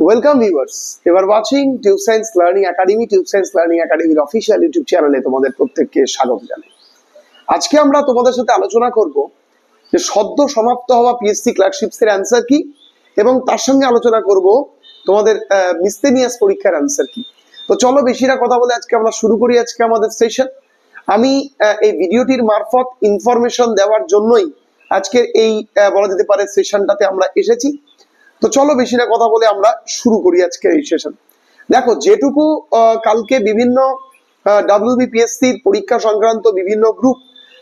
Welcome viewers, এবার watching tube science learning academy. Tube science learning একাডেমির official YouTube চ্যানেলে তোমাদের প্রত্যেককে স্বাগত জানাই। আজকে আমরা তোমাদের সাথে আলোচনা করব যে সদ্য সমাপ্ত হওয়া পিএসসি ক্লার্কশিপস এর অ্যান্সার কি, এবং তার সঙ্গে আলোচনা করব তোমাদের মিসলেনিয়াস পরীক্ষার অ্যান্সার কি। তো চলো বেশি না কথা বলে আজকে আমরা শুরু করি আজকে আমাদের সেশন। আমি এই ভিডিওটির মারফত ইনফরমেশন দেওয়ার জন্যই আজকের এই বলা যেতে পারে সেশনটাতে আমরা এসেছি। তো চলো বেশি না কথা বলে আমরা শুরু করি আজকের এই সেশন। দেখো, যেটুকু কালকে বিভিন্ন ডাব্লিউবিপিএসসির পরীক্ষা সংক্রান্ত বিভিন্ন গ্রুপ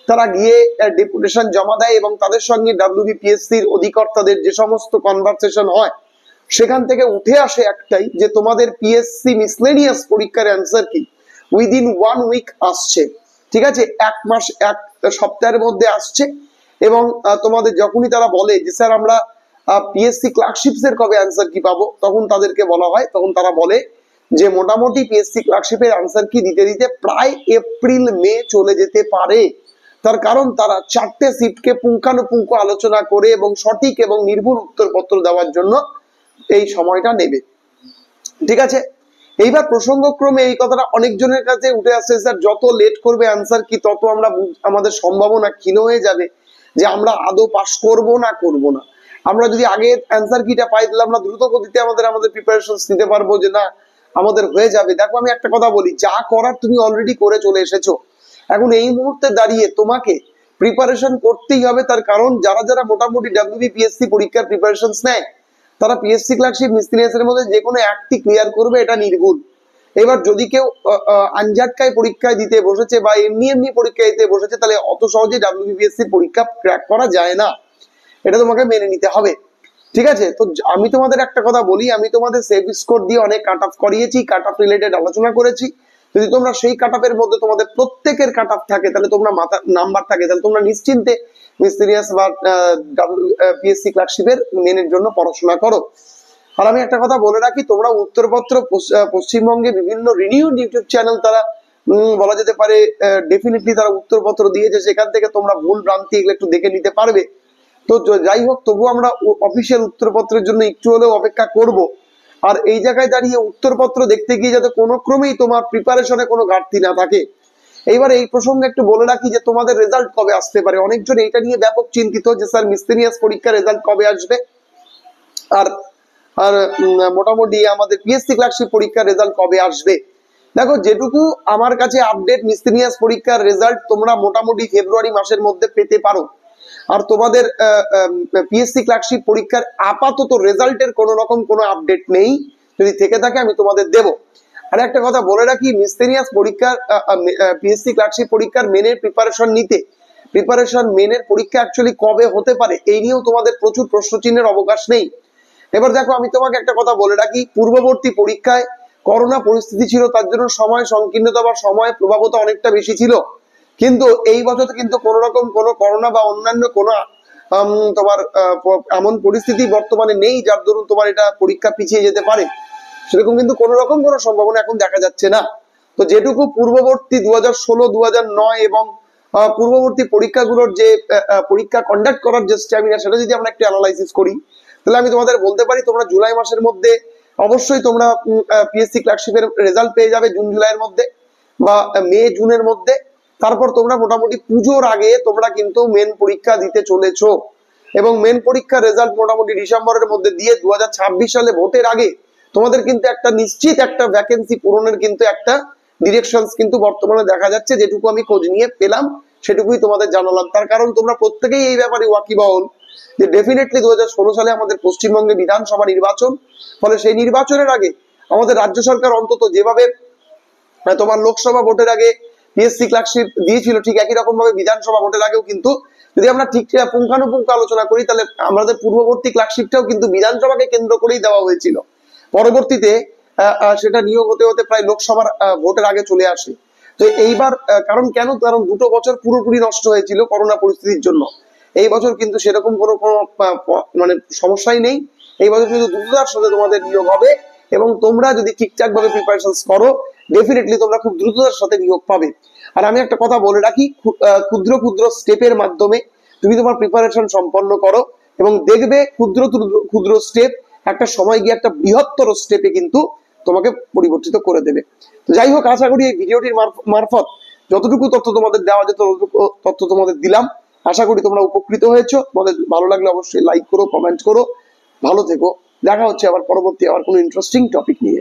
তারা গিয়ে ডেপুটেশন জমা দেয় এবং তাদের সঙ্গে ডাব্লিউবিপিএসসির অধিকর্তাদের যে সমস্ত কনভারসেশন হয়, সেখান থেকে উঠে আসে একটাই যে তোমাদের পিএসসি মিসলেনিয়াস পরীক্ষার অ্যান্সার কি উইদিন 1 উইক আসছে। ঠিক আছে, এক মাস এক সপ্তাহের মধ্যে আসছে। এবং তোমাদের যখনই তারা বলে যে স্যার আমরা পিএসসি ক্লার্কশিপস এর কবে অ্যান্সার কি পাবো, তখন তাদেরকে বলা হয়, তখন তারা বলে যে মোটামুটি পিএসসি ক্লার্কশিপের অ্যান্সার কি দিতে দিতে প্রায় এপ্রিল মে চলে যেতে পারে। তার কারণ তারা 4টে শিফটকে পুঙ্খানুপুঙ্খ আলোচনা করে এবং সঠিক এবং নির্ভুল উত্তরপত্র দেওয়ার জন্য এই সময়টা নেবে। ঠিক আছে, এইবার প্রসঙ্গক্রমে এই কথাটা অনেকজনের কাছে উঠে আসছে, স্যার যত লেট করবে অ্যান্সার কি তত আমরা আমাদের সম্ভাবনা ক্ষীণ হয়ে যাবে যে আমরা আদৌ পাস করব না করব না। আমরা যদি আগে অ্যান্সার কিটা পাই তাহলে আমরা দ্রুত গতিতে আমাদের প্রিপারেশন নিতে পারবো যে না আমাদের হয়ে যাবে। দেখো, আমি একটা কথা বলি, যা করার তুমি অলরেডি করে চলে এসেছো। এখন এই মুহূর্তে দাঁড়িয়ে তোমাকে প্রিপারেশন করতেই হবে। তার কারণ যারা যারা মোটামুটি ডাব্লিউবিপিএসসি পরীক্ষার প্রিপারেশন নেয় তারা পিএসসি ক্লার্কশিপ মিসলেনিয়াসের মধ্যে যে কোনো একটি ক্লিয়ার করবে, এটা নির্ভুল। এবার যদি কেউ আনজাটকায় পরীক্ষায় দিতে বসেছে বা এমনি পরীক্ষা দিতে বসেছে, তাহলে অত সহজে ডাব্লিউবিপিএসসি পরীক্ষা ক্র্যাক করা যায় না, এটা তোমাকে মেনে নিতে হবে। ঠিক আছে, তো আমি তোমাদের একটা কথা বলি, আমি তোমাদের সেফ স্কোর দিয়ে অনেক কাট অফ করিয়েছি, কাট অফ রিলেটেড আলোচনা করেছি। যদি তোমরা সেই কাট অফের মধ্যে তোমাদের প্রত্যেকের কাট অফ থাকে, তাহলে তোমরা নাম্বার থাকে, তাহলে তোমরা নিশ্চিন্তে মিসলেনিয়াস বা পিএসসি ক্লার্কশিপের মেনের জন্য পড়াশোনা করো। আর আমি একটা কথা বলে রাখি, তোমরা উত্তরপত্র পশ্চিমবঙ্গে বিভিন্ন রিনিউড ইউটিউব চ্যানেল তারা বলা যেতে পারে ডেফিনেটলি তারা উত্তরপত্র দিয়েছে, সেখান থেকে তোমরা ভুল ভ্রান্তি এগুলো একটু দেখে নিতে পারবে। তো যাই হোক, তবু আমরা অফিসিয়াল উত্তরপত্রের জন্য একটু হলেও অপেক্ষা করব। আর এই জায়গায় দাঁড়িয়ে উত্তরপত্র দেখতে গিয়ে যাতে কোনো ক্রমেই তোমার প্রিপারেশনে কোনো ঘাটতি না থাকে। এইবার এই প্রসঙ্গে একটু বলে রাখি যে তোমাদের রেজাল্ট কবে আসতে পারে। অনেকজন এইটা নিয়ে ব্যাপক চিন্তিত যে স্যার মিসলেনিয়াস পরীক্ষার রেজাল্ট কবে আসবে, আর আর মোটামুটি আমাদের পিএসসি ক্লার্কশিপ পরীক্ষার রেজাল্ট কবে আসবে। দেখো, যেটুকু আমার কাছে আপডেট, মিসলেনিয়াস পরীক্ষার রেজাল্ট তোমরা মোটামুটি ফেব্রুয়ারি মাসের মধ্যে পেতে পারো। আর তোমাদের পিএসসি ক্লার্কশিপ পরীক্ষার আপাতত রেজাল্টের কোনো রকম কোনো আপডেট নেই, যদি থেকে থাকে আমি তোমাদের দেব। আর একটা কথা বলে রাখি, মিসলেনিয়াস পরীক্ষার পিএসসি ক্লার্কশিপ পরীক্ষার মেনের প্রিপারেশন মেনের পরীক্ষা অ্যাকচুয়ালি কবে হতে পারে এই নিয়েও তোমাদের প্রচুর প্রশ্নচিহ্নের অবকাশ নেই। এবার দেখো, আমি তোমাকে একটা কথা বলে রাখি, পূর্ববর্তী পরীক্ষায় করোনা পরিস্থিতি ছিল, তার জন্য সময় সংকীর্ণতা বা সময় প্রভাবতা অনেকটা বেশি ছিল। কিন্তু এই বছর কিন্তু কোনো রকম কোনো করোনা বা অন্যান্য কোনো তোমার এমন পরিস্থিতি বর্তমানে নেই যার দরুন তোমার এটা পরীক্ষা পিছিয়ে যেতে পারে। সেরকম কিন্তু কোনো রকম কোনো সম্ভাবনা এখন দেখা যাচ্ছে না। তো যেটুকু পূর্ববর্তী 2016, 2009 এবং পূর্ববর্তী পরীক্ষাগুলোর যে পরীক্ষা কন্ডাক্ট করার যে স্ট্যামিনা, সেটা যদি আমরা একটু অ্যানালাইসিস করি, তাহলে আমি তোমাদের বলতে পারি তোমরা জুলাই মাসের মধ্যে অবশ্যই তোমরা পিএসসি ক্লার্কশিপের রেজাল্ট পেয়ে যাবে, জুন জুলাইয়ের মধ্যে বা মে জুনের মধ্যে। তারপর তোমরা মোটামুটি পুজোর আগে তোমরা কিন্তু মেন পরীক্ষা দিতে চলেছো, এবং মেন পরীক্ষার রেজাল্ট মোটামুটি ডিসেম্বরের মধ্যে দিয়ে 2026 সালে ভোটের আগে তোমাদের কিন্তু একটা নিশ্চিত একটা ভ্যাকেন্সি পূরণের কিন্তু একটা ডিরেকশনস কিন্তু বর্তমানে দেখা যাচ্ছে। যেটুকু আমি খোঁজ নিয়ে পেলাম সেটুকুই তোমাদের জানালাম। তার কারণ তোমরা প্রত্যেকেই এই ব্যাপারে ওয়াকিবহল যে ডেফিনেটলি 2016 সালে আমাদের পশ্চিমবঙ্গে বিধানসভা নির্বাচন, ফলে সেই নির্বাচনের আগে আমাদের রাজ্য সরকার অন্তত যেভাবে তোমার লোকসভা ভোটের আগে পিএসসি ক্লার্কশিপ দিয়েছিল, ঠিক একই রকম ভাবে বিধানসভা ভোটের আগেও কিন্তু যদি আমরা ঠিক পুঙ্খানুপুঙ্খ আলোচনা করি, তাহলে আমাদের পূর্ববর্তী ক্লার্কশিপটাও কিন্তু বিধানসভাকে কেন্দ্র করেই দেওয়া হয়েছিল। পরবর্তীতে সেটা নিয়োগ হতে হতে প্রায় লোকসভার ভোটের আগে চলে আসে। তো এইবার কারণ 2 বছর পুরোপুরি নষ্ট হয়েছিল করোনা পরিস্থিতির জন্য। এই বছর কিন্তু সেরকম কোনো মানে সমস্যাই নেই। এই বছর কিন্তু দ্রুততার সাথে তোমাদের নিয়োগ হবে, এবং তোমরা যদি ঠিকঠাক ভাবে প্রিপারেশন করো ডেফিনেটলি তোমরা খুব দ্রুততার সাথে নিয়োগ পাবে। আর আমি একটা কথা বলে রাখি, ক্ষুদ্র ক্ষুদ্র স্টেপের মাধ্যমে তুমি তোমার প্রিপারেশন সম্পন্ন করো, এবং দেখবে ক্ষুদ্র ক্ষুদ্র স্টেপ একটা সময় গিয়ে একটা বৃহত্তর স্টেপে কিন্তু তোমাকে পরিবর্তিত করে দেবে। যাই হোক, আশা করি এই ভিডিওটির মারফত যতটুকু তথ্য তোমাদের দেওয়া যেত ততটুকু তথ্য তোমাদের দিলাম। আশা করি তোমরা উপকৃত হয়েছো। তোমাদের ভালো লাগলে অবশ্যই লাইক করো, কমেন্ট করো। ভালো থেকো। দেখা হচ্ছে আবার পরবর্তী আবার কোনো ইন্টারেস্টিং টপিক নিয়ে।